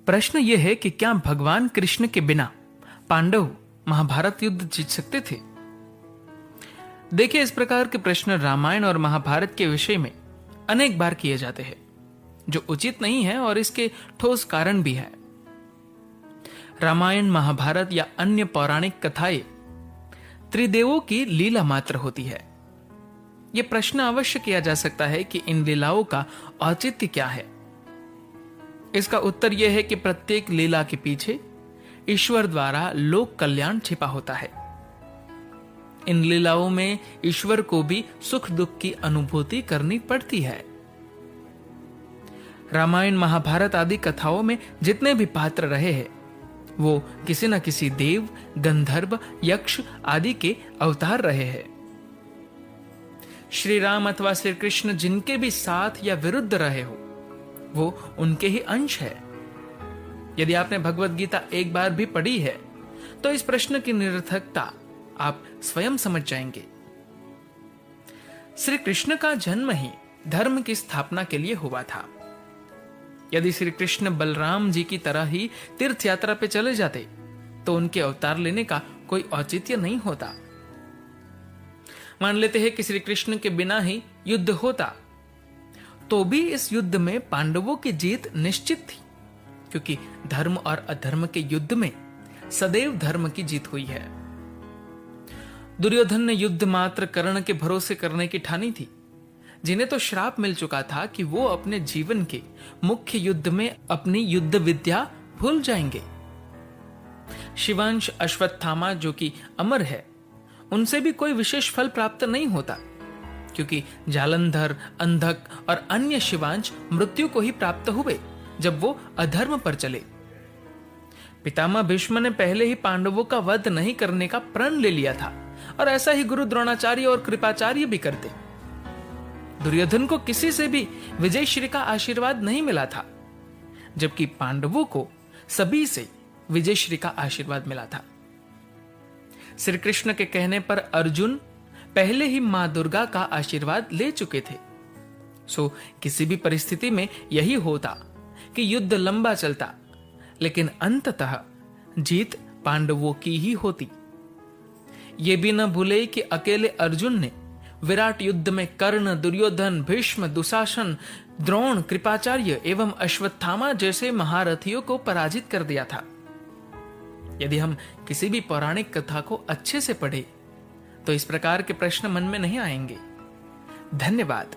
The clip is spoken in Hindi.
प्रश्न यह है कि क्या भगवान कृष्ण के बिना पांडव महाभारत युद्ध जीत सकते थे? देखिए, इस प्रकार के प्रश्न रामायण और महाभारत के विषय में अनेक बार किए जाते हैं, जो उचित नहीं है और इसके ठोस कारण भी है। रामायण, महाभारत या अन्य पौराणिक कथाएं त्रिदेवों की लीला मात्र होती है। यह प्रश्न अवश्य किया जा सकता है कि इन लीलाओं का औचित्य क्या है। इसका उत्तर यह है कि प्रत्येक लीला के पीछे ईश्वर द्वारा लोक कल्याण छिपा होता है। इन लीलाओं में ईश्वर को भी सुख दुख की अनुभूति करनी पड़ती है। रामायण, महाभारत आदि कथाओं में जितने भी पात्र रहे हैं, वो किसी न किसी देव, गंधर्व, यक्ष आदि के अवतार रहे हैं। श्री राम अथवा श्री कृष्ण जिनके भी साथ या विरुद्ध रहे हो, वो उनके ही अंश है। यदि आपने भगवत गीता एक बार भी पढ़ी है, तो इस प्रश्न की निरर्थकता आप स्वयं समझ जाएंगे। श्री कृष्ण का जन्म ही धर्म की स्थापना के लिए हुआ था। यदि श्री कृष्ण बलराम जी की तरह ही तीर्थ यात्रा पे चले जाते, तो उनके अवतार लेने का कोई औचित्य नहीं होता। मान लेते हैं कि श्री कृष्ण के बिना ही युद्ध होता, तो भी इस युद्ध में पांडवों की जीत निश्चित थी, क्योंकि धर्म और अधर्म के युद्ध में सदैव धर्म की जीत हुई है। दुर्योधन ने युद्ध मात्र कर्ण के भरोसे करने की ठानी थी, जिन्हें तो श्राप मिल चुका था कि वो अपने जीवन के मुख्य युद्ध में अपनी युद्ध विद्या भूल जाएंगे। शिवांश अश्वत्थामा, जो कि अमर है, उनसे भी कोई विशेष फल प्राप्त नहीं होता, क्योंकि जालंधर, अंधक और अन्य शिवांश मृत्यु को ही प्राप्त हुए जब वो अधर्म पर चले। पितामह भीष्म ने पहले ही पांडवों का वध नहीं करने का प्रण ले लिया था, और ऐसा ही गुरु द्रोणाचार्य और कृपाचार्य भी करते। दुर्योधन को किसी से भी विजय श्री का आशीर्वाद नहीं मिला था, जबकि पांडवों को सभी से विजय श्री का आशीर्वाद मिला था। श्री कृष्ण के कहने पर अर्जुन पहले ही मां दुर्गा का आशीर्वाद ले चुके थे। सो किसी भी परिस्थिति में यही होता कि युद्ध लंबा चलता, लेकिन अंततः जीत पांडवों की ही होती। ये भी न भूले कि अकेले अर्जुन ने विराट युद्ध में कर्ण, दुर्योधन, भीष्म, दुशासन, द्रोण, कृपाचार्य एवं अश्वत्थामा जैसे महारथियों को पराजित कर दिया था। यदि हम किसी भी पौराणिक कथा को अच्छे से पढ़े, तो इस प्रकार के प्रश्न मन में नहीं आएंगे। धन्यवाद।